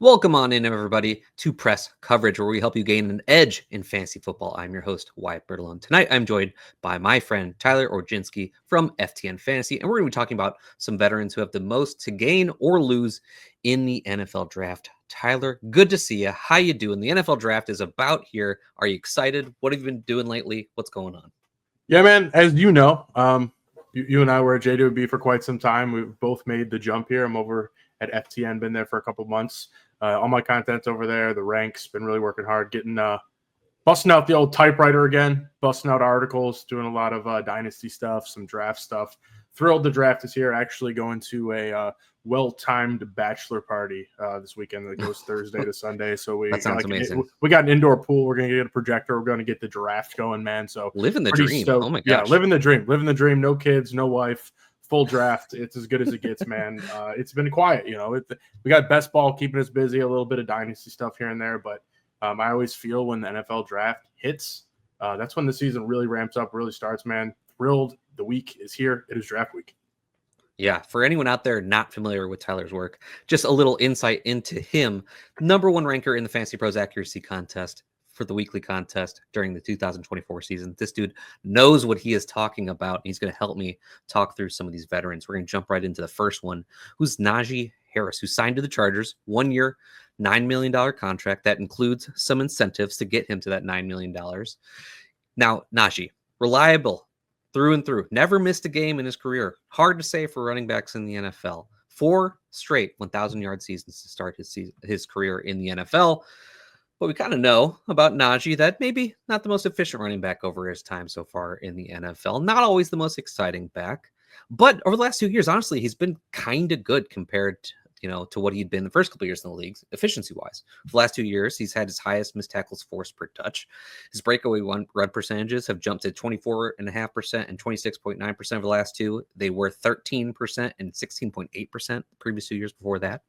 Welcome on in, everybody, to Press Coverage, where we help you gain an edge in fantasy football. I'm your host, Wyatt Bertolone. Tonight, I'm joined by my friend Tyler Orginski from FTN Fantasy, and we're going to be talking about some veterans who have the most to gain or lose in the NFL Draft. Tyler, good to see you. How you doing? The NFL Draft is about here. Are you excited? What have you been doing lately? What's going on? Yeah, man. As you know, you and I were at JWB for quite some time. We've both made the jump here. I'm over at FTN, been there for a couple months. All my content's over there. The ranks, been really working hard, getting busting out the old typewriter again, busting out articles, doing a lot of Dynasty stuff, some draft stuff. Thrilled the draft is here. Actually going to a well-timed bachelor party this weekend that goes Thursday to Sunday. So That sounds amazing. We got an indoor pool. We're going to get a projector. We're going to get the draft going, man. So living the dream. Stoked. Oh, my gosh. Yeah, living the dream. Living the dream. No kids, no wife. Full draft. It's as good as it gets, man. It's been quiet, you know. We got best ball keeping us busy, a little bit of Dynasty stuff here and there, but I always feel when the NFL draft hits, that's when the season really ramps up, really starts, man. Thrilled. The week is here. It is draft week. Yeah, for anyone out there not familiar with Tyler's work, just a little insight into him. Number one ranker in the Fantasy Pros Accuracy Contest for the weekly contest during the 2024 season. This dude knows what he is talking about. He's going to help me talk through some of these veterans. We're going to jump right into the first one, who's Najee Harris, who signed to the Chargers, 1 year, $9 million contract that includes some incentives to get him to that $9 million. Now, Najee, reliable through and through, never missed a game in his career. Hard to say for running backs in the NFL. 4 straight 1,000-yard seasons to start his career in the NFL. But we kind of know about Najee that maybe not the most efficient running back over his time so far in the NFL. Not always the most exciting back. But over the last 2 years, honestly, he's been kind of good compared to what he'd been the first couple of years in the league, efficiency-wise. For the last 2 years, he's had his highest missed tackles forced per touch. His breakaway run percentages have jumped to 24.5% and 26.9% over the last two. They were 13% and 16.8% the previous 2 years before that.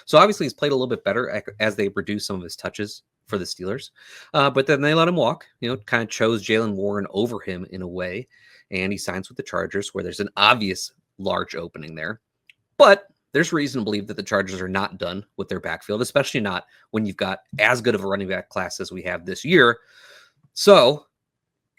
So obviously, he's played a little bit better as they reduce some of his touches for the Steelers. But then they let him walk, kind of chose Jaylen Warren over him in a way. And he signs with the Chargers, where there's an obvious large opening there. But there's reason to believe that the Chargers are not done with their backfield, especially not when you've got as good of a running back class as we have this year. So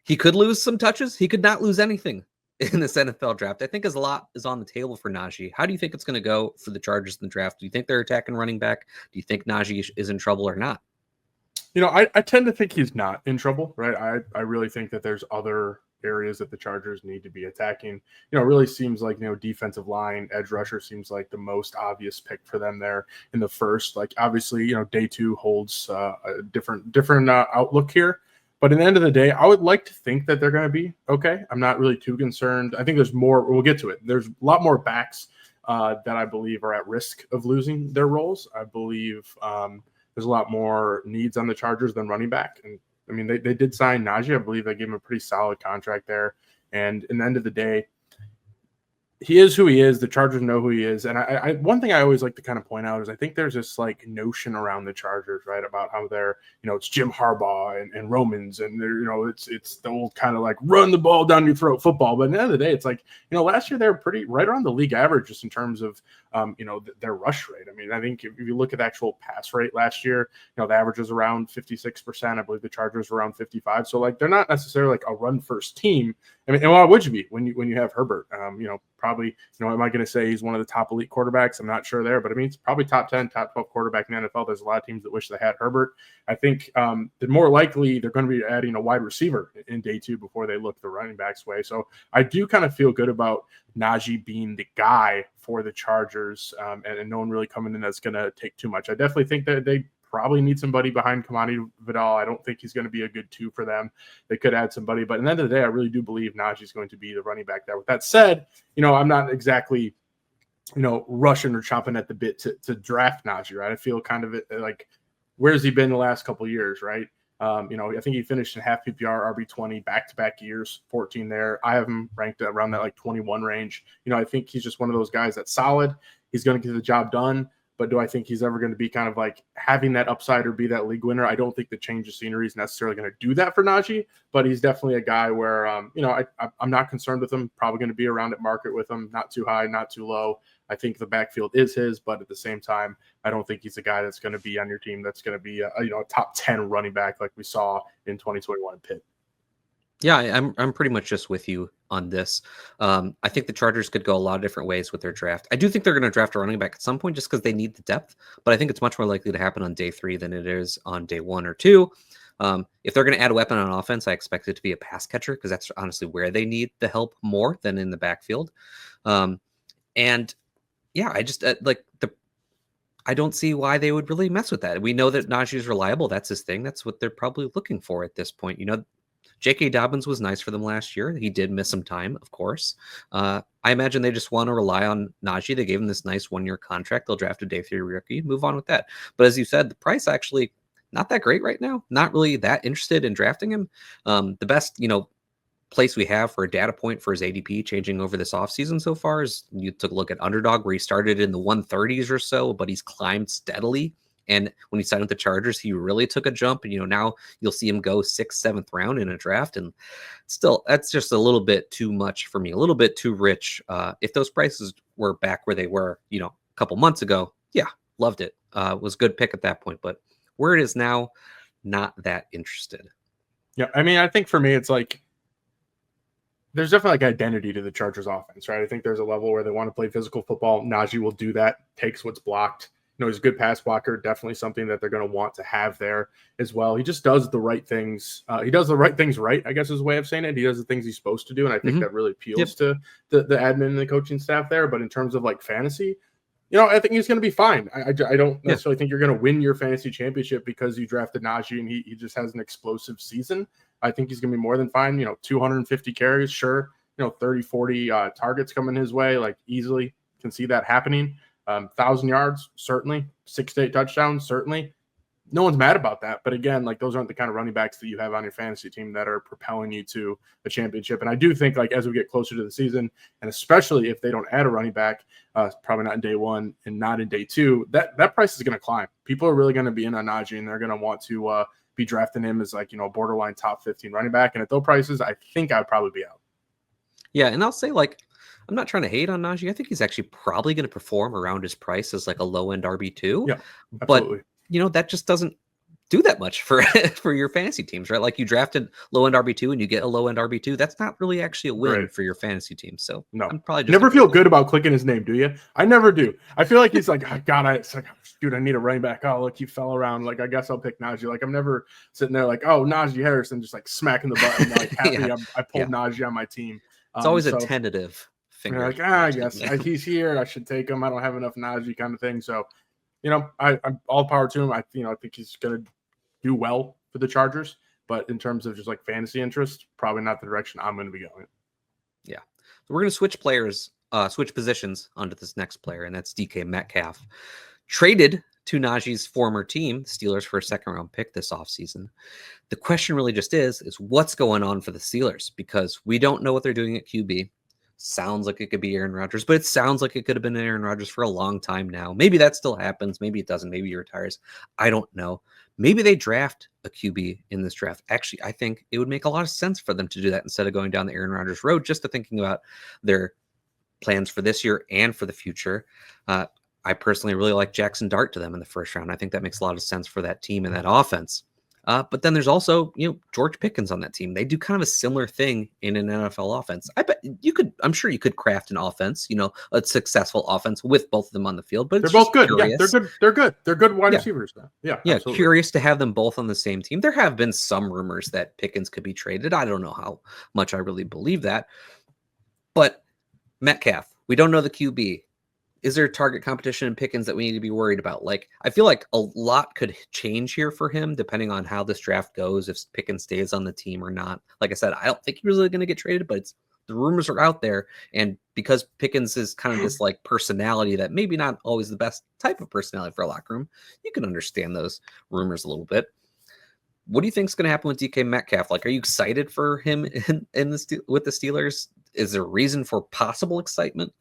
he could lose some touches. He could not lose anything in this NFL draft. I think a lot is on the table for Najee. How do you think it's going to go for the Chargers in the draft? Do you think they're attacking running back? Do you think Najee is in trouble or not? I tend to think he's not in trouble, right? I really think that there's other areas that the Chargers need to be attacking. It really seems like, defensive line, edge rusher seems like the most obvious pick for them there in the first. Like, obviously, day two holds a different outlook here. But at the end of the day, I would like to think that they're going to be okay. I'm not really too concerned. I think there's more. We'll get to it. There's a lot more backs that I believe are at risk of losing their roles. I believe there's a lot more needs on the Chargers than running back. And I mean, they did sign Najee. I believe they gave him a pretty solid contract there. And in the end of the day, he is who he is. The Chargers know who he is. And I one thing I always like to kind of point out is I think there's this like notion around the Chargers, right, about how they're, it's Jim Harbaugh and Romans and they're, it's the old kind of like run the ball down your throat football. But at the end of the day, it's like, last year they were pretty right around the league average just in terms of, their rush rate. I mean, I think if you look at the actual pass rate last year, the average was around 56%. I believe the Chargers were around 55. So like, they're not necessarily like a run first team. I mean, and why would you be when you have Herbert? Probably, am I going to say he's one of the top elite quarterbacks? I'm not sure there, but I mean, it's probably top 10, top 12 quarterback in the NFL. There's a lot of teams that wish they had Herbert. I think that more likely they're going to be adding a wide receiver in day two before they look the running back's way. So I do kind of feel good about Najee being the guy for the Chargers and no one really coming in that's going to take too much. I definitely think that they probably need somebody behind Kamani Vidal. I don't think he's going to be a good 2 for them. They could add somebody, but at the end of the day, I really do believe Najee's going to be the running back there. With that said, I'm not exactly, rushing or chomping at the bit to draft Najee, right? I feel kind of like, where's he been the last couple of years, right? I think he finished in half PPR, RB20, back-to-back years, 14 there. I have him ranked around that like 21 range. I think he's just one of those guys that's solid. He's going to get the job done. But do I think he's ever going to be kind of like having that upside or be that league winner? I don't think the change of scenery is necessarily going to do that for Najee, but he's definitely a guy where, I'm not concerned with him. Probably going to be around at market with him, not too high, not too low. I think the backfield is his, but at the same time, I don't think he's a guy that's going to be on your team that's going to be a top 10 running back like we saw in 2021 in Pitt. Yeah, I'm pretty much just with you on this. I think the Chargers could go a lot of different ways with their draft. I do think they're going to draft a running back at some point just because they need the depth, but I think it's much more likely to happen on day 3 than it is on day 1 or 2. If they're going to add a weapon on offense, I expect it to be a pass catcher because that's honestly where they need the help more than in the backfield. And yeah, I just I don't see why they would really mess with that. We know that Najee is reliable. That's his thing. That's what they're probably looking for at this point. J.K. Dobbins was nice for them last year. He did miss some time, of course. I imagine they just want to rely on Najee. They gave him this nice 1-year contract. They'll draft a day 3 rookie, move on with that. But as you said, the price actually not that great right now. Not really that interested in drafting him. The best, place we have for a data point for his ADP changing over this offseason so far is you took a look at Underdog where he started in the 130s or so, but he's climbed steadily. And when he signed with the Chargers, he really took a jump. And, now you'll see him go 6th, 7th round in a draft. And still, that's just a little bit too much for me, a little bit too rich. If those prices were back where they were, a couple months ago, yeah, loved it. Was a good pick at that point. But where it is now, not that interested. Yeah, I mean, I think for me, it's like there's definitely identity to the Chargers offense, right? I think there's a level where they want to play physical football. Najee will do that, takes what's blocked. He's a good pass blocker, definitely something that they're going to want to have there as well. He just does the right things. He does the right things right, I guess is a way of saying it. He does the things he's supposed to do, and I think that really appeals to the admin and the coaching staff there. But in terms of fantasy, I think he's going to be fine. I don't necessarily think you're going to win your fantasy championship because you drafted Najee and he just has an explosive season. I think he's going to be more than fine. 250 carries, sure. 30, 40 targets coming his way, easily can see that happening. 1,000 yards, certainly. 6 to 8 touchdowns, certainly. No one's mad about that. But again, those aren't the kind of running backs that you have on your fantasy team that are propelling you to a championship. And I do think as we get closer to the season, and especially if they don't add a running back, probably not in day 1 and not in day 2, that price is going to climb. People are really going to be in on Najee, and they're going to want to be drafting him as a borderline top 15 running back. And at those prices, I think I'd probably be out. Yeah, and I'll say I'm not trying to hate on Najee. I think he's actually probably going to perform around his price as a low-end RB2. Yeah, absolutely. But, that just doesn't do that much for for your fantasy teams, right? You drafted low-end RB2 and you get a low-end RB2. That's not really actually a win for your fantasy team. So no, I'm probably just never feel good about clicking his name, do you? I never do. I feel like he's dude, I need a running back. Oh, look, he fell around. I guess I'll pick Najee. I'm never sitting there Najee Harris and just smacking the button, happy I pulled Najee on my team. It's always a tentative finger. I guess he's here. I should take him. I don't have enough Najee kind of thing. So, I'm all power to him. I think he's going to do well for the Chargers. But in terms of just fantasy interest, probably not the direction I'm going to be going. Yeah. So we're going to switch positions onto this next player, and that's DK Metcalf. Traded to Najee's former team, Steelers, for a 2nd-round pick this offseason. The question really just is what's going on for the Steelers? Because we don't know what they're doing at QB. Sounds like it could be Aaron Rodgers, but it sounds like it could have been Aaron Rodgers for a long time now. Maybe that still happens. Maybe it doesn't. Maybe he retires. I don't know. Maybe they draft a QB in this draft. Actually, I think it would make a lot of sense for them to do that instead of going down the Aaron Rodgers road, just to thinking about their plans for this year and for the future. I personally really like Jackson Dart to them in the 1st round. I think that makes a lot of sense for that team and that offense. But then there's also, George Pickens on that team. They do kind of a similar thing in an NFL offense. I'm sure you could craft an offense, a successful offense with both of them on the field, but they're both good. Yeah, they're good. They're good wide receivers now. Yeah. Absolutely. Curious to have them both on the same team. There have been some rumors that Pickens could be traded. I don't know how much I really believe that, but Metcalf, we don't know the QB. Is there target competition in Pickens that we need to be worried about? I feel like a lot could change here for him depending on how this draft goes, if Pickens stays on the team or not. Like I said, I don't think he's really going to get traded, but the rumors are out there. And because Pickens is kind of this personality that maybe not always the best type of personality for a locker room, you can understand those rumors a little bit. What do you think is going to happen with DK Metcalf? Are you excited for him with the Steelers? Is there a reason for possible excitement?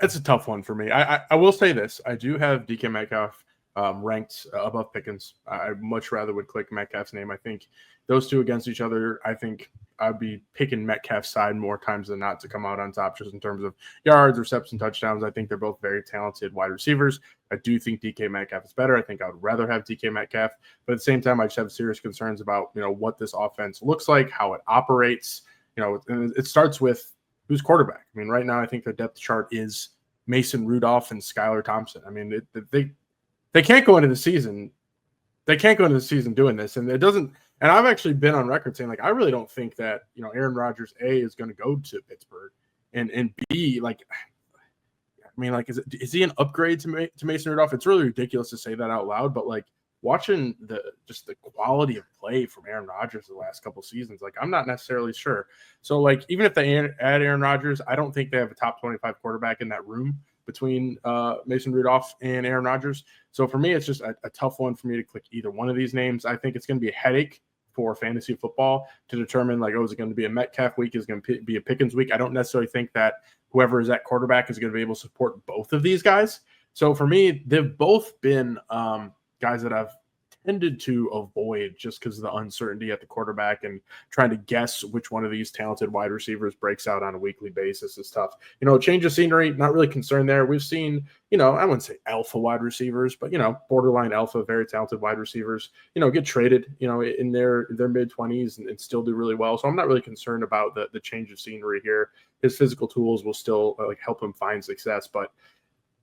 It's a tough one for me. I will say this. I do have DK Metcalf ranked above Pickens. I much rather would click Metcalf's name. I think those two against each other, I think I'd be picking Metcalf's side more times than not to come out on top just in terms of yards, receptions, touchdowns. I think they're both very talented wide receivers. I do think DK Metcalf is better. I think I would rather have DK Metcalf. But at the same time, I just have serious concerns about, what this offense looks like, how it operates. It starts with who's quarterback. I mean, right now, I think the depth chart is Mason Rudolph and Skylar Thompson. I mean, they can't go into the season. They can't go into the season doing this. And it doesn't – and I've actually been on record saying, I really don't think that, Aaron Rodgers, A, is going to go to Pittsburgh. And B, is he an upgrade to Mason Rudolph? It's really ridiculous to say that out loud, but, watching the quality of play from Aaron Rodgers the last couple seasons, I'm not necessarily sure. So, even if they add Aaron Rodgers, I don't think they have a top 25 quarterback in that room between Mason Rudolph and Aaron Rodgers. So for me, it's just a tough one for me to click either one of these names. I think it's going to be a headache for fantasy football to determine, is it going to be a Metcalf week? Is it going to be a Pickens week? I don't necessarily think that whoever is at quarterback is going to be able to support both of these guys. So for me, they've both been guys that I've tended to avoid just because of the uncertainty at the quarterback, and trying to guess which one of these talented wide receivers breaks out on a weekly basis is tough. Change of scenery, not really concerned there. We've seen, I wouldn't say alpha wide receivers, but, borderline alpha, very talented wide receivers, get traded, in their mid-20s and still do really well. So I'm not really concerned about the change of scenery here. His physical tools will still help him find success. But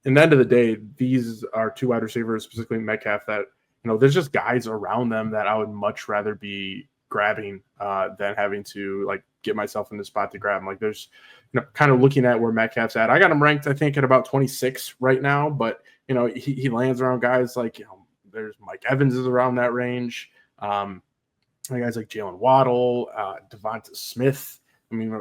in the end of the day, these are two wide receivers, specifically Metcalf, that there's just guys around them that I would much rather be grabbing than having to get myself in the spot to grab them. There's, kind of looking at where Metcalf's at. I got him ranked, I think, at about 26 right now, but he lands around guys there's Mike Evans is around that range. Guys like Jalen Waddle, Devonta Smith,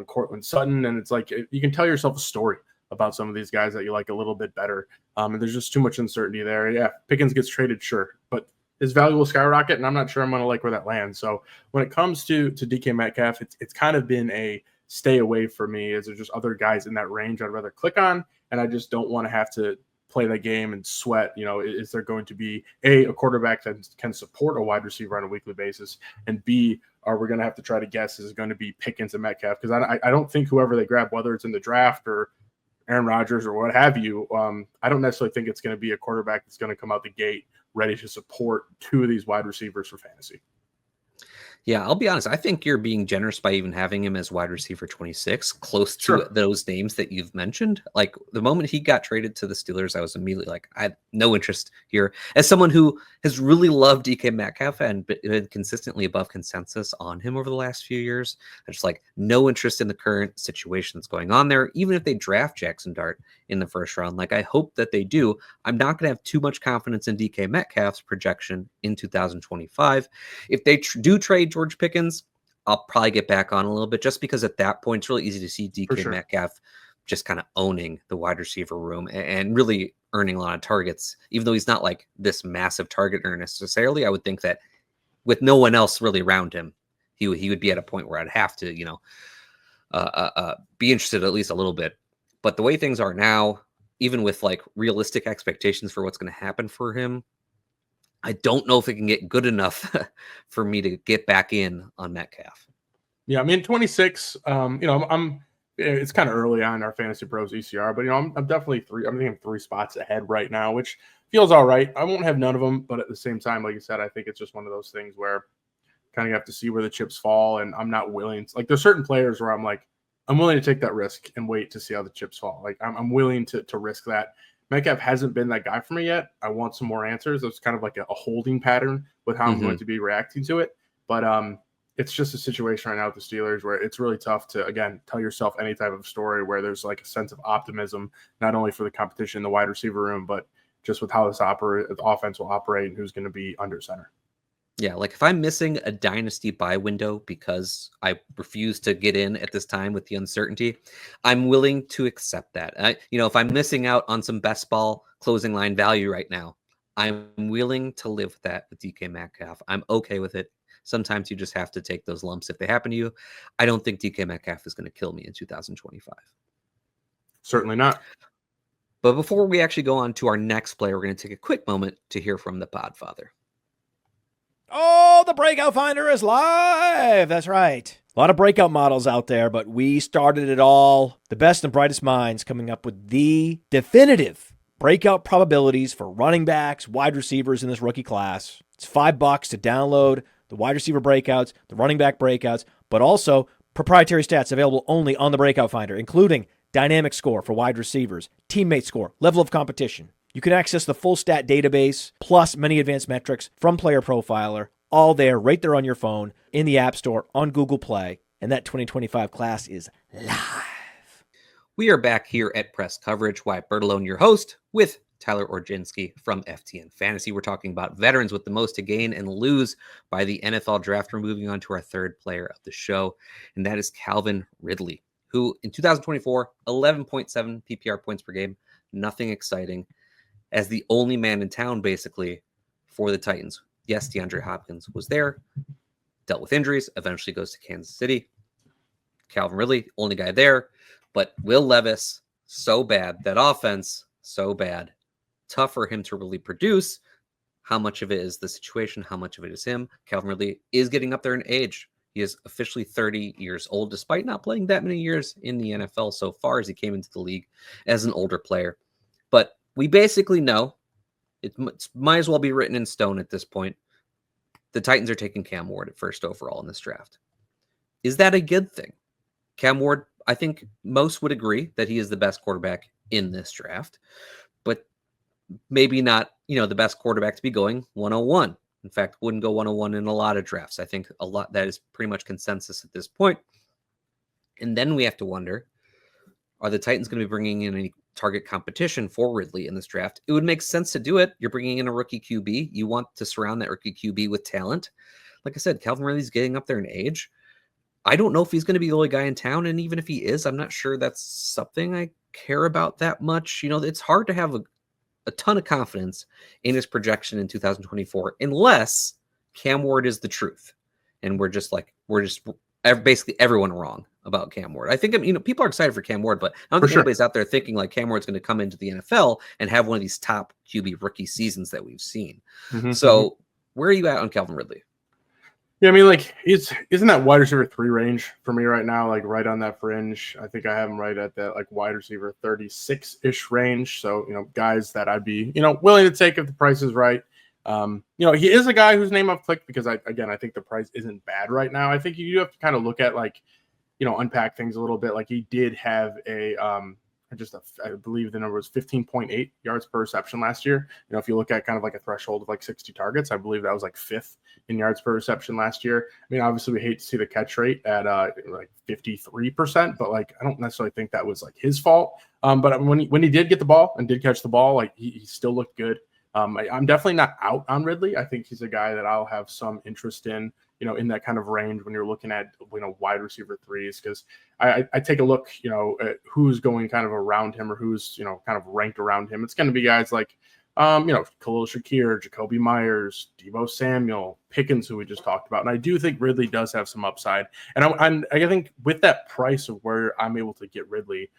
Cortland Sutton, and it's you can tell yourself a story about some of these guys that you like a little bit better. And there's just too much uncertainty there. Yeah, Pickens gets traded, sure, but his value will skyrocket, and I'm not sure I'm going to like where that lands. So when it comes to DK Metcalf, it's kind of been a stay away for me, as there's just other guys in that range I'd rather click on, and I just don't want to have to play that game and sweat. Is there going to be a quarterback that can support a wide receiver on a weekly basis, and B, are we going to have to try to guess is it going to be Pickens and Metcalf? Because I don't think whoever they grab, whether it's in the draft or Aaron Rodgers or what have you, I don't necessarily think it's going to be a quarterback that's going to come out the gate ready to support two of these wide receivers for fantasy. Yeah, I'll be honest. I think you're being generous by even having him as wide receiver 26, close to those names that you've mentioned. The moment he got traded to the Steelers, I was immediately I had no interest here. As someone who has really loved DK Metcalf and been consistently above consensus on him over the last few years, I just no interest in the current situation that's going on there. Even if they draft Jackson Dart in the first round, I hope that they do, I'm not going to have too much confidence in DK Metcalf's projection in 2025. If they do trade George Pickens, I'll probably get back on a little bit, just because at that point it's really easy to see DK Metcalf just kind of owning the wide receiver room and really earning a lot of targets, even though he's not this massive target earner necessarily. I would think that with no one else really around him, he would be at a point where I'd have to, be interested at least a little bit. But the way things are now, even with realistic expectations for what's going to happen for him, I don't know if it can get good enough for me to get back in on Metcalf. Yeah, 26. It's kind of early on our Fantasy Pros ECR, but I'm definitely I'm 3 spots ahead right now, which feels all right. I won't have none of them, but at the same time, like you said, I think it's just one of those things where kind of have to see where the chips fall, and I'm not willing to, there's certain players where I'm willing to take that risk and wait to see how the chips fall. I'm willing to risk that. Metcalf hasn't been that guy for me yet. I want some more answers. It's kind of a holding pattern with how I'm going to be reacting to it. But it's just a situation right now with the Steelers where it's really tough to, again, tell yourself any type of story where there's a sense of optimism, not only for the competition in the wide receiver room, but just with how the offense will operate and who's going to be under center. Yeah, if I'm missing a dynasty buy window because I refuse to get in at this time with the uncertainty, I'm willing to accept that. If I'm missing out on some best ball closing line value right now, I'm willing to live with that with DK Metcalf. I'm okay with it. Sometimes you just have to take those lumps if they happen to you. I don't think DK Metcalf is going to kill me in 2025. Certainly not. But before we actually go on to our next player, we're going to take a quick moment to hear from the Podfather. Oh, the Breakout Finder is live. That's right. A lot of breakout models out there, but we started it all. The best and brightest minds coming up with the definitive breakout probabilities for running backs, wide receivers in this rookie class. It's $5 to download the wide receiver breakouts, the running back breakouts, but also proprietary stats available only on the Breakout Finder, including dynamic score for wide receivers, teammate score, level of competition. You can access the full stat database, plus many advanced metrics from Player Profiler, all there, right there on your phone, in the App Store, on Google Play. And that 2025 class is live. We are back here at Press Coverage. Wyatt Bertolone, your host, with Tyler Orginski from FTN Fantasy. We're talking about veterans with the most to gain and lose by the NFL draft. We're moving on to our third player of the show, and that is Calvin Ridley, who in 2024, 11.7 PPR points per game, nothing exciting, as the only man in town, basically, for the Titans. Yes, DeAndre Hopkins was there, dealt with injuries, eventually goes to Kansas City. Calvin Ridley, only guy there, but Will Levis, so bad. That offense, so bad. Tough for him to really produce. How much of it is the situation? How much of it is him? Calvin Ridley is getting up there in age. He is officially 30 years old, despite not playing that many years in the NFL so far as he came into the league as an older player. But we basically know, it might as well be written in stone at this point, the Titans are taking Cam Ward at first overall in this draft. Is that a good thing? Cam Ward, I think most would agree that he is the best quarterback in this draft, but maybe not, the best quarterback to be going 101. In fact, wouldn't go 101 in a lot of drafts. I think that is pretty much consensus at this point. And then we have to wonder, are the Titans going to be bringing in any target competition for Ridley in this draft? It would make sense to do it. You're bringing in a rookie QB. You want to surround that rookie QB with talent. Like I said, Calvin Ridley's getting up there in age. I don't know if he's going to be the only guy in town. And even if he is, I'm not sure that's something I care about that much. It's hard to have a ton of confidence in his projection in 2024, unless Cam Ward is the truth. And we're just basically everyone wrong about Cam Ward. I think, people are excited for Cam Ward, but I don't think anybody's out there thinking like Cam Ward's going to come into the NFL and have one of these top QB rookie seasons that we've seen. So where are you at on Calvin Ridley? Yeah, isn't that wide receiver 3 range for me right now, like right on that fringe? I think I have him right at that like wide receiver 36-ish range. So, guys that I'd be, willing to take if the price is right. He is a guy whose name I've clicked because I think the price isn't bad right now. I think you do have to kind of look at unpack things a little bit. Like he did have I believe the number was 15.8 yards per reception last year. If you look at kind of like a threshold of like 60 targets, I believe that was like 5th in yards per reception last year. Obviously we hate to see the catch rate at like 53%, but I don't necessarily think that was like his fault. But when he did get the ball and did catch the ball, like he still looked good. I'm definitely not out on Ridley. I think he's a guy that I'll have some interest in, in that kind of range when you're looking at, wide receiver 3s, because I take a look, at who's going kind of around him or who's, kind of ranked around him. It's going to be guys like, Khalil Shakir, Jacoby Myers, Deebo Samuel, Pickens, who we just talked about. And I do think Ridley does have some upside. And I think with that price of where I'm able to get Ridley,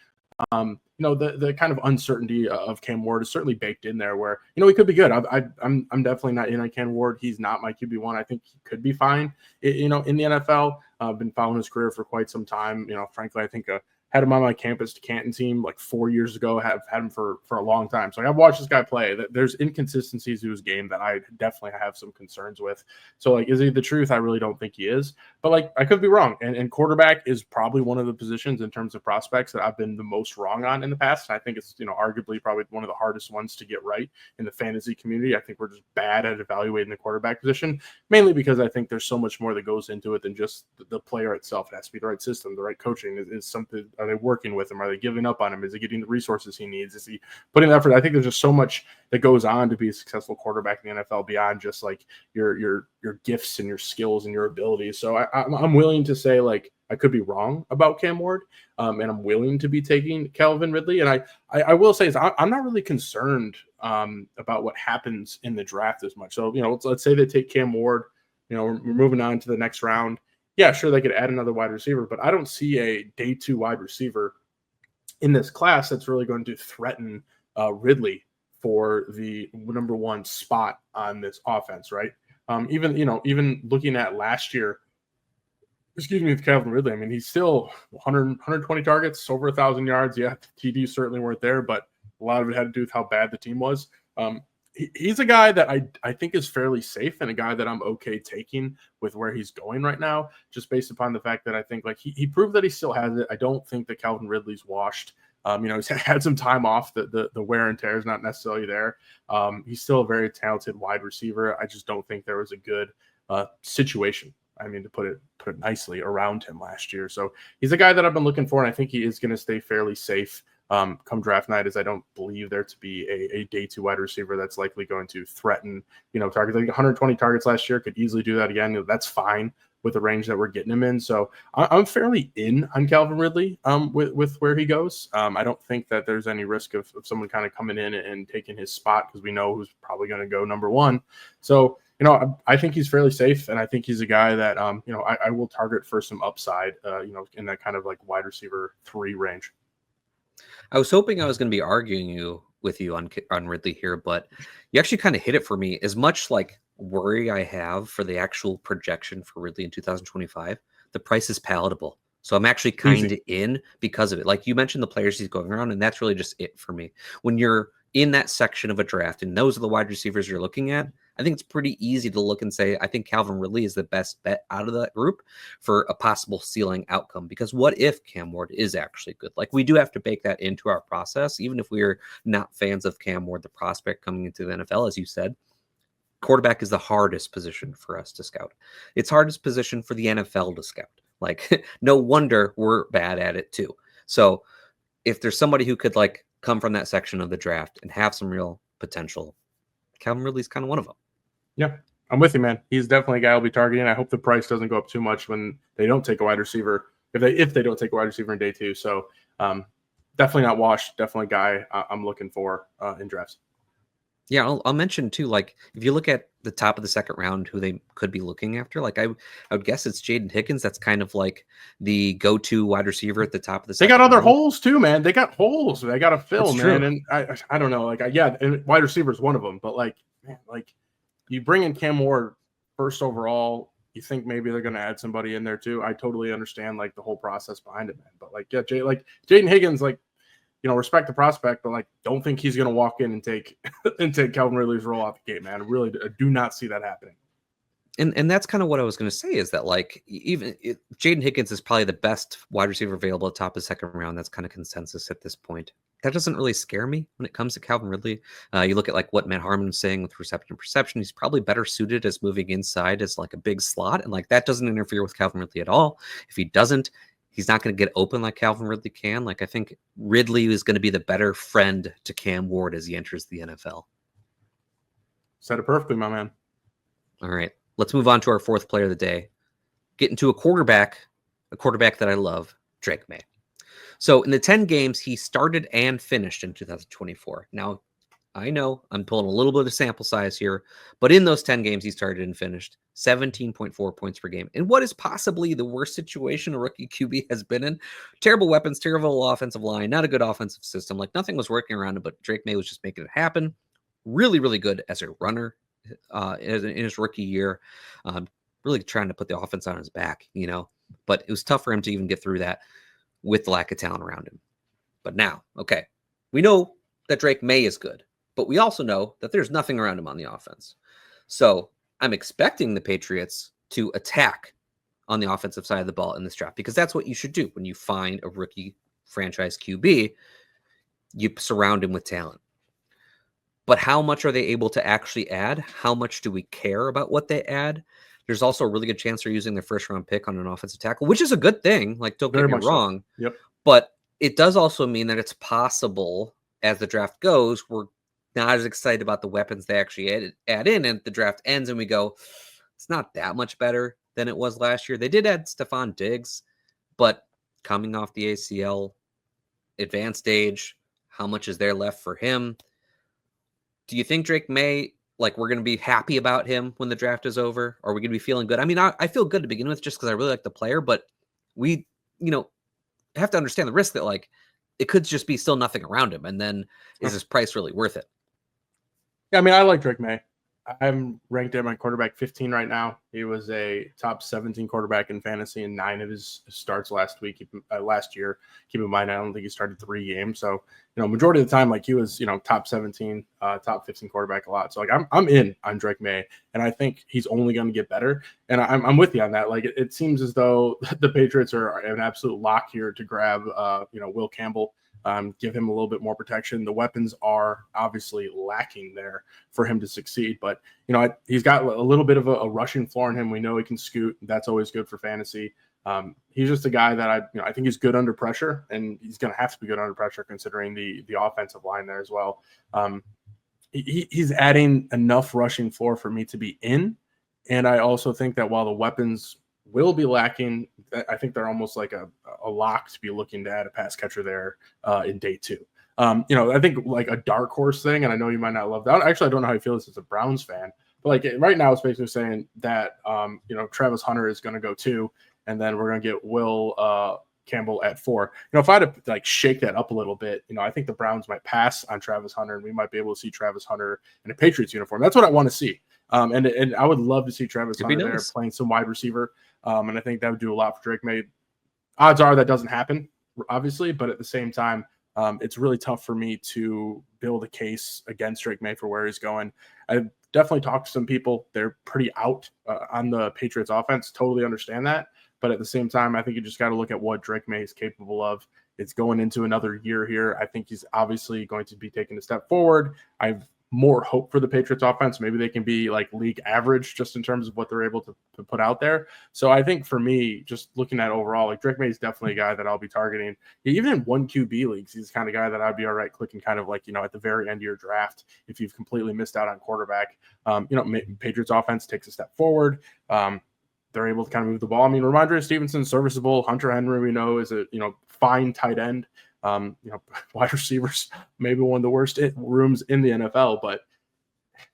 the kind of uncertainty of Cam Ward is certainly baked in there where, he could be good. I'm definitely not in on Cam Ward. He's not my QB1. I think he could be fine, in the NFL. I've been following his career for quite some time. Frankly, I think had him on my campus to Canton team like 4 years ago, have had him for a long time. So I've watched this guy play. There's inconsistencies to his game that I definitely have some concerns with. So is he the truth? I really don't think he is, but I could be wrong. And quarterback is probably one of the positions in terms of prospects that I've been the most wrong on in the past. And I think it's, arguably probably one of the hardest ones to get right in the fantasy community. I think we're just bad at evaluating the quarterback position, mainly because I think there's so much more that goes into it than just the player itself. It has to be the right system, the right coaching is something. Are they working with him? Are they giving up on him? Is he getting the resources he needs? Is he putting the effort? I think there's just so much that goes on to be a successful quarterback in the NFL beyond just like your gifts and your skills and your abilities. So I'm willing to say I could be wrong about Cam Ward, and I'm willing to be taking Calvin Ridley. And I will say I'm not really concerned about what happens in the draft as much. So let's say they take Cam Ward. We're moving on to the next round. Yeah, sure, they could add another wide receiver, but I don't see a day 2 wide receiver in this class that's really going to threaten Ridley for the number one spot on this offense, right? Even looking at last year, with Calvin Ridley, I mean, he's still 120 targets, over 1,000 yards. Yeah, TDs certainly weren't there, but a lot of it had to do with how bad the team was. He's a guy that I think is fairly safe, and a guy that I'm okay taking with where he's going right now, just based upon the fact that I think like he proved that he still has it. I don't think that Calvin Ridley's washed. He's had some time off. The wear and tear is not necessarily there. He's still a very talented wide receiver. I just don't think there was a good situation. I mean, to put it nicely, around him last year. So he's a guy that I've been looking for, and I think he is going to stay fairly safe come draft night, as I don't believe there to be a day two wide receiver that's likely going to threaten, targets. Like 120 targets last year, could easily do that again. That's fine with the range that we're getting him in. So I'm fairly in on Calvin Ridley with where he goes. I don't think that there's any risk of someone kind of coming in and taking his spot, because we know who's probably going to go number one. So, I think he's fairly safe, and I think he's a guy that, I will target for some upside, in that kind of like wide receiver 3 range. I was hoping I was going to be arguing with you on Ridley here, but you actually kind of hit it for me. As much like worry I have for the actual projection for Ridley in 2025, the price is palatable. So I'm actually kind of in because of it. Like you mentioned the players he's going around, and that's really just it for me. When you're in that section of a draft and those are the wide receivers you're looking at, I think it's pretty easy to look and say, I think Calvin Ridley is the best bet out of that group for a possible ceiling outcome. Because what if Cam Ward is actually good? Like, we do have to bake that into our process, even if we're not fans of Cam Ward, the prospect coming into the NFL, as you said. Quarterback is the hardest position for us to scout. It's hardest position for the NFL to scout. Like, no wonder we're bad at it too. So if there's somebody who could like come from that section of the draft and have some real potential, Calvin Ridley's kind of one of them. Yeah, I'm with you, man. He's definitely a guy I'll be targeting. I hope the price doesn't go up too much when they don't take a wide receiver, if they don't take a wide receiver in day 2. So definitely not washed. Definitely a guy I'm looking for in drafts. Yeah, I'll mention too, like if you look at the top of the second round, who they could be looking after, like I would guess it's Jaden Higgins. That's kind of like the go-to wide receiver at the top of the second round. They got other round. holes too, man. They got holes they got to fill, It's man. true. And I don't know, and wide receiver is one of them. But you bring in Cam Ward first overall, you think maybe they're going to add somebody in there too. I totally understand like the whole process behind it, man. But Jaden Higgins, respect the prospect, but don't think he's going to walk in and take Calvin Ridley's role out the gate, man. I really do not see that happening. And that's kind of what I was going to say, is that Jaden Higgins is probably the best wide receiver available at the top of the second round. That's kind of consensus at this point. That doesn't really scare me when it comes to Calvin Ridley. You look at what Matt Harmon's saying with reception and perception. He's probably better suited as moving inside as a big slot. And that doesn't interfere with Calvin Ridley at all. If he doesn't, he's not going to get open like Calvin Ridley can. I think Ridley is going to be the better friend to Cam Ward as he enters the NFL. Said it perfectly, my man. All right. Let's move on to our fourth player of the day. Get into a quarterback that I love, Drake Maye. So in the 10 games, he started and finished in 2024. Now, I know I'm pulling a little bit of sample size here, but in those 10 games, he started and finished 17.4 points per game. In what is possibly the worst situation a rookie QB has been in. Terrible weapons, terrible offensive line, not a good offensive system. Nothing was working around him, but Drake Maye was just making it happen. Really, really good as a runner in his rookie year. Really trying to put the offense on his back, but it was tough for him to even get through that with the lack of talent around him. But now, okay, we know that Drake Maye is good, but we also know that there's nothing around him on the offense. So I'm expecting the Patriots to attack on the offensive side of the ball in this draft, because that's what you should do when you find a rookie franchise QB. You surround him with talent. But how much are they able to actually add? How much do we care about what they add? There's also a really good chance they're using their first round pick on an offensive tackle, which is a good thing. Don't get me wrong. So. Yep. But it does also mean that it's possible as the draft goes, we're not as excited about the weapons they actually add in, and the draft ends and we go, it's not that much better than it was last year. They did add Stephon Diggs, but coming off the ACL, advanced age, how much is there left for him? Do you think Drake Maye, we're going to be happy about him when the draft is over? Or are we going to be feeling good? I mean, I feel good to begin with just because I really like the player, but we, have to understand the risk that it could just be still nothing around him. And then is his price really worth it? Yeah, I mean, I like Drake Maye. I'm ranked at my quarterback 15 right now. He was a top 17 quarterback in fantasy in 9 of his starts last year. Keep in mind, I don't think he started 3 games. So, majority of the time, like he was, top 17, top 15 quarterback a lot. So like I'm in on Drake Maye, and I think he's only going to get better. And I'm with you on that. Like it seems as though the Patriots are an absolute lock here to grab, Will Campbell. Give him a little bit more protection. The weapons are obviously lacking there for him to succeed, but he's got a little bit of a rushing floor in him. We know he can scoot. That's always good for fantasy. He's just a guy that I think he's good under pressure, and he's going to have to be good under pressure considering the offensive line there as well. He's adding enough rushing floor for me to be in, and I also think that while the weapons will be lacking, I think they're almost like a lock to be looking to add a pass catcher there in day 2. I think like a dark horse thing, and I know you might not love that. Actually, I don't know how you feel this as a Browns fan, but like right now it's basically saying that, Travis Hunter is going to go 2, and then we're going to get Will Campbell at 4. If I had to like shake that up a little bit, I think the Browns might pass on Travis Hunter, and we might be able to see Travis Hunter in a Patriots uniform. That's what I want to see. And I would love to see Travis Hunter there playing some wide receiver. And I think that would do a lot for Drake Maye. Odds are that doesn't happen, obviously, but at the same time, it's really tough for me to build a case against Drake Maye for where he's going. I've definitely talked to some people. They're pretty out on the Patriots offense. Totally understand that. But at the same time, I think you just got to look at what Drake Maye is capable of. It's going into another year here. I think he's obviously going to be taking a step forward. I've more hope for the Patriots offense. Maybe they can be like league average just in terms of what they're able to put out there. So I think for me, just looking at overall, like Drake Maye is definitely a guy that I'll be targeting. Even in 1 QB leagues, he's the kind of guy that I'd be all right clicking kind of like, at the very end of your draft, if you've completely missed out on quarterback. Patriots offense takes a step forward. They're able to kind of move the ball. I mean, Ramondre Stevenson, serviceable. Hunter Henry, we know, is a, fine tight end. Wide receivers, maybe one of the worst rooms in the NFL. But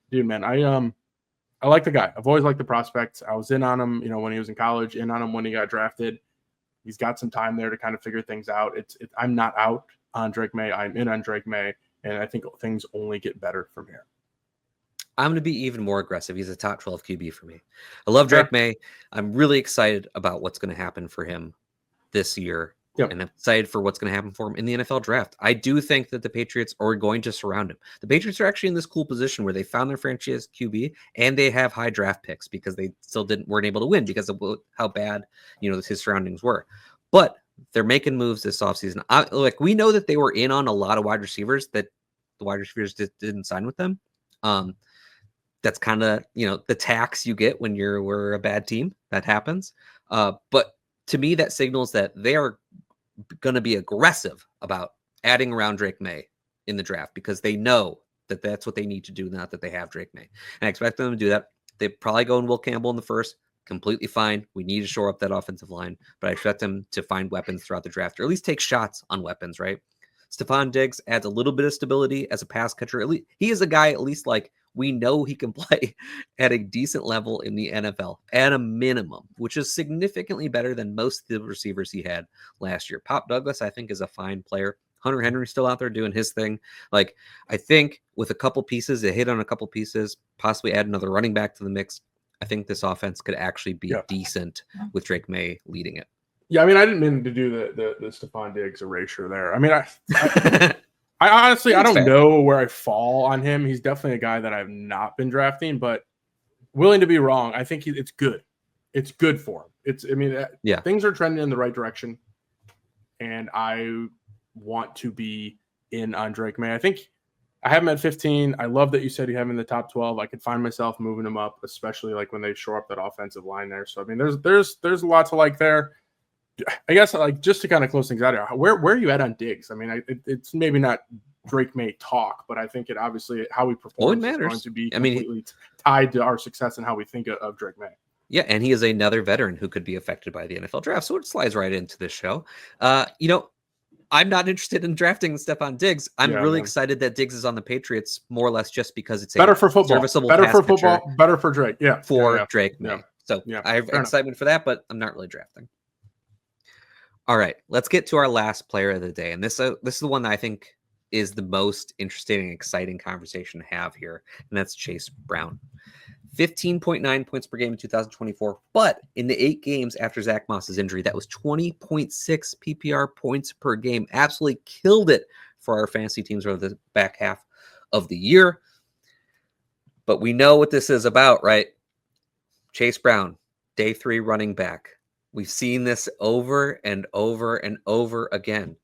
dude, man, I like the guy. I've always liked the prospect. I was in on him, when he was in college, in on him when he got drafted. He's got some time there to kind of figure things out. I'm not out on Drake Maye. I'm in on Drake Maye, and I think things only get better from here. I'm going to be even more aggressive. He's a top 12 QB for me. I love Drake Maye. I'm really excited about what's going to happen for him this year. Yep. And I'm excited for what's going to happen for him in the NFL draft. I do think that the Patriots are going to surround him. The Patriots are actually in this cool position where they found their franchise QB and they have high draft picks because they still weren't able to win because of how bad, his surroundings were. But they're making moves this offseason. We know that they were in on a lot of wide receivers that the wide receivers didn't sign with them. That's kind of, the tax you get when we're a bad team. That happens. But to me, that signals that they are going to be aggressive about adding around Drake Maye in the draft because they know that that's what they need to do now that they have Drake Maye. And I expect them to do that. They probably go in Will Campbell in the first. Completely fine. We need to shore up that offensive line, but I expect them to find weapons throughout the draft or at least take shots on weapons, right? Stephon Diggs adds a little bit of stability as a pass catcher. At least he is a guy, at least like we know he can play at a decent level in the NFL at a minimum, which is significantly better than most of the receivers he had last year. Pop Douglas, I think, is a fine player. Hunter Henry still out there doing his thing. Like, I think with a couple pieces, they hit on a couple pieces, possibly add another running back to the mix. I think this offense could actually be decent with Drake Maye leading it. Yeah, I mean, I didn't mean to do the Stephon Diggs erasure there. I mean, I honestly, I don't know where I fall on him. He's definitely a guy that I've not been drafting, but willing to be wrong. I think it's good. It's good for him. Things are trending in the right direction, and I want to be in on Drake Maye. I think I have him at 15. I love that you said you have him in the top 12. I could find myself moving him up, especially like when they shore up that offensive line there. So I mean, there's a lot to like there. I guess like just to kind of close things out here, where are you at on Diggs? I mean, it's maybe not Drake Maye talk, but I think it obviously how we perform is going to be completely tied to our success and how we think of Drake Maye. Yeah, and he is another veteran who could be affected by the NFL draft, so it slides right into this show. I'm not interested in drafting Stephon Diggs. I'm really excited that Diggs is on the Patriots, more or less just because it's better for football, better for football, better for Drake. Drake Maye. So I have excitement for that, but I'm not really drafting. All right, let's get to our last player of the day. And this is the one that I think is the most interesting and exciting conversation to have here, and that's Chase Brown. 15.9 points per game in 2024, but in the 8 games after Zach Moss's injury, that was 20.6 PPR points per game. Absolutely killed it for our fantasy teams over the back half of the year. But we know what this is about, right? Chase Brown, day 3 running back. We've seen this over and over and over again.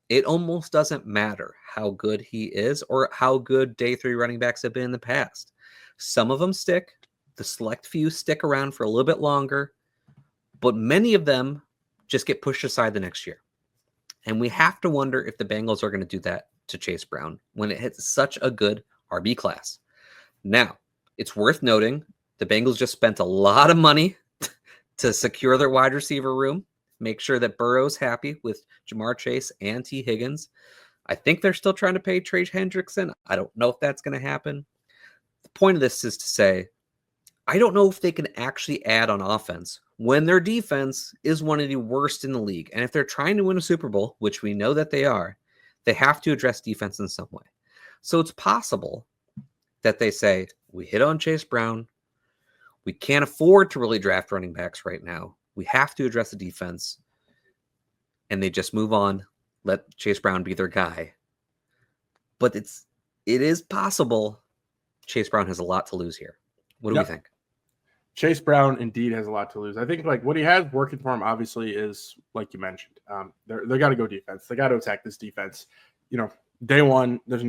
It almost doesn't matter how good he is or how good day 3 running backs have been in the past. Some of them stick. The select few stick around for a little bit longer. But many of them just get pushed aside the next year. And we have to wonder if the Bengals are going to do that to Chase Brown when it hits such a good RB class. Now, it's worth noting the Bengals just spent a lot of money to secure their wide receiver room, make sure that Burrow's happy with Jamar Chase and T. Higgins. I think they're still trying to pay Trey Hendrickson. I don't know if that's going to happen. The point of this is to say, I don't know if they can actually add on offense when their defense is one of the worst in the league. And if they're trying to win a Super Bowl, which we know that they are, they have to address defense in some way. So it's possible that they say, we hit on Chase Brown. We can't afford to really draft running backs right now. We have to address the defense. And they just move on, let Chase Brown be their guy. But it is possible Chase Brown has a lot to lose here. What do we think? Chase Brown indeed has a lot to lose. I think like what he has working for him obviously is like you mentioned. They got to go defense. They got to attack this defense. You know, day 1, there's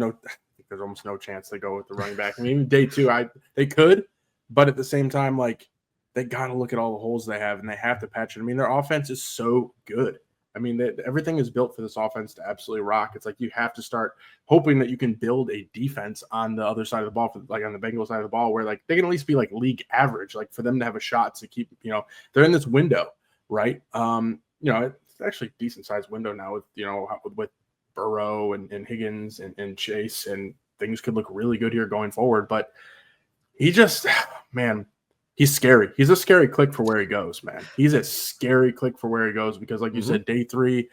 almost no chance they go with the running back. I mean, even day 2, they could, but at the same time, like they got to look at all the holes they have and they have to patch it. I mean, their offense is so good. I mean, everything is built for this offense to absolutely rock. It's like you have to start hoping that you can build a defense on the other side of the ball, like on the Bengals side of the ball, where like they can at least be like league average, like for them to have a shot to keep, they're in this window, right? It's actually a decent sized window now with Burrow and Higgins and Chase, and things could look really good here going forward. But he just, man, he's scary. He's a scary click for where he goes, man. He's a scary click for where he goes because, like you said, day 3.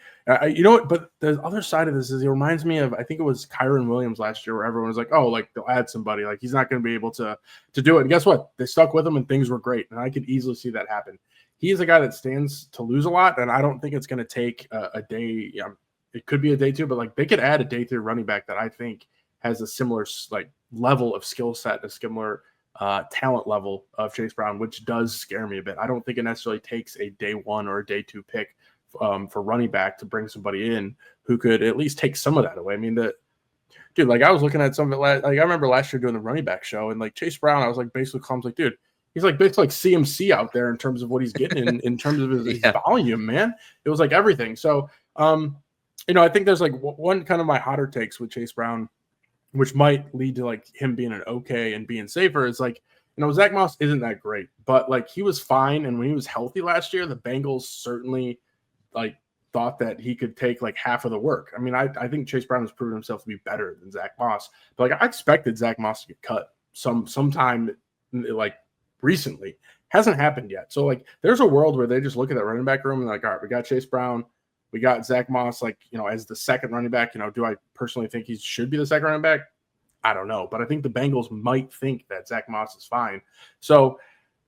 You know what? But the other side of this is he reminds me of, I think it was Kyron Williams last year, where everyone was like, oh, like they'll add somebody. Like he's not going to be able to do it. And guess what? They stuck with him and things were great. And I could easily see that happen. He's a guy that stands to lose a lot. And I don't think it's going to take a day. It could be a day 2, but like they could add a day 3 running back that I think has a similar like level of skill set, a similar talent level of Chase Brown, which does scare me a bit. I don't think it necessarily takes a day 1 or a day 2 pick for running back to bring somebody in who could at least take some of that away. I mean, like I was looking at some of it like I remember last year doing the running back show, and like Chase Brown, I was like basically calm, like, dude, he's like basically like CMC out there in terms of what he's getting in terms of his volume, man. It was like everything. So, I think there's like one kind of my hotter takes with Chase Brown, which might lead to like him being an okay and being safer, is like, Zach Moss isn't that great, but like he was fine. And when he was healthy last year, the Bengals certainly like thought that he could take like half of the work. I mean, I think Chase Brown has proven himself to be better than Zach Moss, but like I expected Zach Moss to get cut sometime like recently. Hasn't happened yet. So like there's a world where they just look at that running back room and like, all right, we got Chase Brown. We got Zach Moss, like, as the second running back. Do I personally think he should be the second running back? I don't know. But I think the Bengals might think that Zach Moss is fine. So,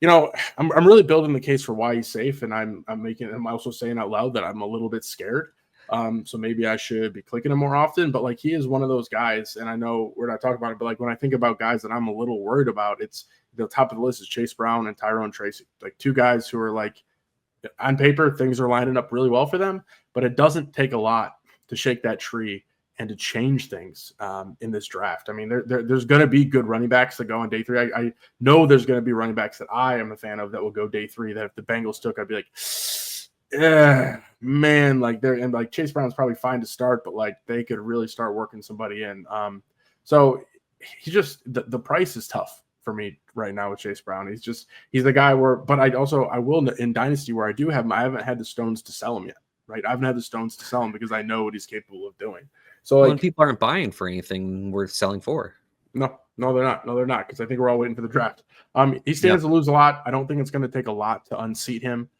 I'm really building the case for why he's safe. And I'm also saying out loud that I'm a little bit scared. So maybe I should be clicking him more often. But like he is one of those guys. And I know we're not talking about it, but like when I think about guys that I'm a little worried about, it's the top of the list is Chase Brown and Tyrone Tracy. Like 2 guys who are like, on paper, things are lining up really well for them, but it doesn't take a lot to shake that tree and to change things in this draft. I mean, there's going to be good running backs that go on day 3. I know there's going to be running backs that I am a fan of that will go day 3, that if the Bengals took, I'd be like, man, like and Chase Brown's probably fine to start, but like they could really start working somebody in. So he just, the price is tough for me right now with Chase Brown. He's the guy but I will in Dynasty where I haven't had the stones to sell him yet, right? I haven't had the stones to sell him because I know what he's capable of doing. So like, when people aren't buying for anything worth selling for. No, they're not. Because I think we're all waiting for the draft. He stands to lose a lot. I don't think it's going to take a lot to unseat him.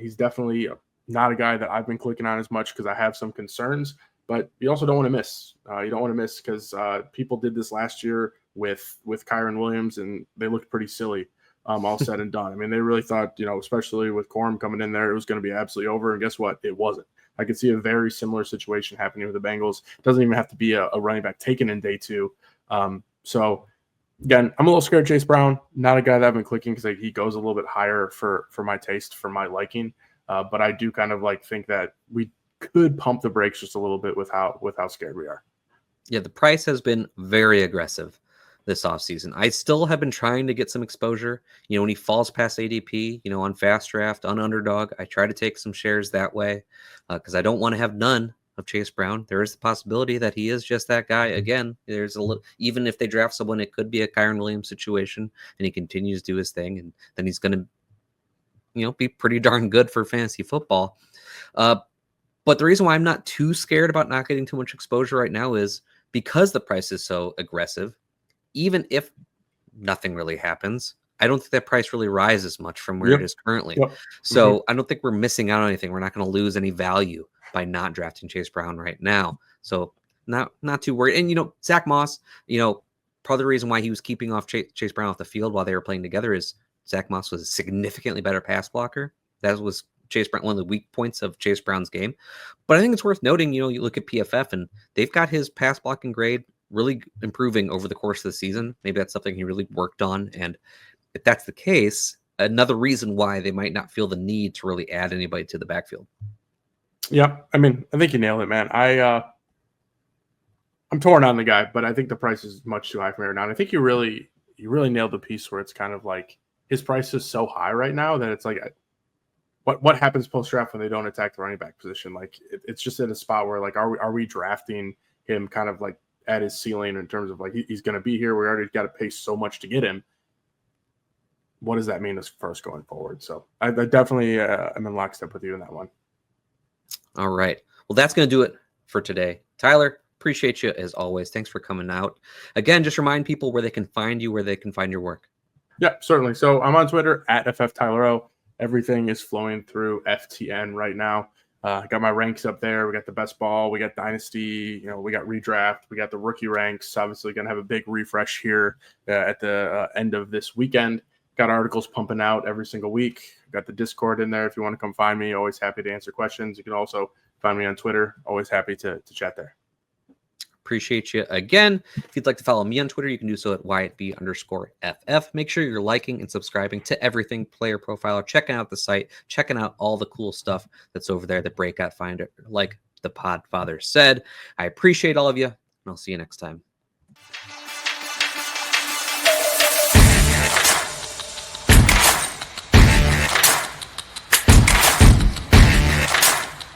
He's definitely Not a guy that I've been clicking on as much because I have some concerns, but you also don't want to miss. You don't want to miss because people did this last year with Kyron Williams, and they looked pretty silly. All said and done. I mean, they really thought, especially with Corum coming in there, it was going to be absolutely over. And guess what? It wasn't. I could see a very similar situation happening with the Bengals. It doesn't even have to be a running back taken in day 2. So, again, I'm a little scared of Chase Brown. Not a guy that I've been clicking because he goes a little bit higher for my taste, for my liking. But I do kind of think that we could pump the brakes just a little bit with how scared we are. Yeah, the price has been very aggressive this offseason. I still have been trying to get some exposure. When he falls past ADP, on Fast Draft, on Underdog, I try to take some shares that way because I don't want to have none of Chase Brown. There is the possibility that he is just that guy. Again, there's a little, even if they draft someone, it could be a Kyron Williams situation and he continues to do his thing, and then he's going to, be pretty darn good for fantasy football. But the reason why I'm not too scared about not getting too much exposure right now is because the price is so aggressive. Even if nothing really happens, I don't think that price really rises much from where it is currently. So I don't think we're missing out on anything. We're not going to lose any value by not drafting Chase Brown right now. So not too worried. And, Zach Moss, part of the reason why he was keeping off Chase Brown off the field while they were playing together is Zach Moss was a significantly better pass blocker. That was Chase Brown, one of the weak points of Chase Brown's game. But I think it's worth noting, you look at PFF and they've got his pass blocking grade really improving over the course of the season. Maybe that's something he really worked on. And if that's the case, another reason why they might not feel the need to really add anybody to the backfield. Yeah. I mean, I think you nailed it, man. I'm torn on the guy, but I think the price is much too high for me right now. And I think you really nailed the piece where it's kind of his price is so high right now that it's what happens post draft when they don't attack the running back position? It's just in a spot where are we drafting him kind of at his ceiling in terms of he's going to be here. We already got to pay so much to get him. What does that mean for us going forward? So I definitely am in lockstep with you in that one. All right. Well, that's going to do it for today. Tyler, appreciate you as always. Thanks for coming out. Again, just remind people where they can find you, where they can find your work. Yeah, certainly. So I'm on Twitter at FFTylerO. Everything is flowing through FTN right now. I got my ranks up there. We got the best ball. We got Dynasty. We got redraft. We got the rookie ranks. Obviously, going to have a big refresh here at the end of this weekend. Got articles pumping out every single week. Got the Discord in there if you want to come find me. Always happy to answer questions. You can also find me on Twitter. Always happy to chat there. Appreciate you again. If you'd like to follow me on Twitter, you can do so at WyattB_FF. Make sure you're liking and subscribing to everything Player Profiler, checking out the site, checking out all the cool stuff that's over there, the Breakout Finder, like the Podfather said. I appreciate all of you, and I'll see you next time.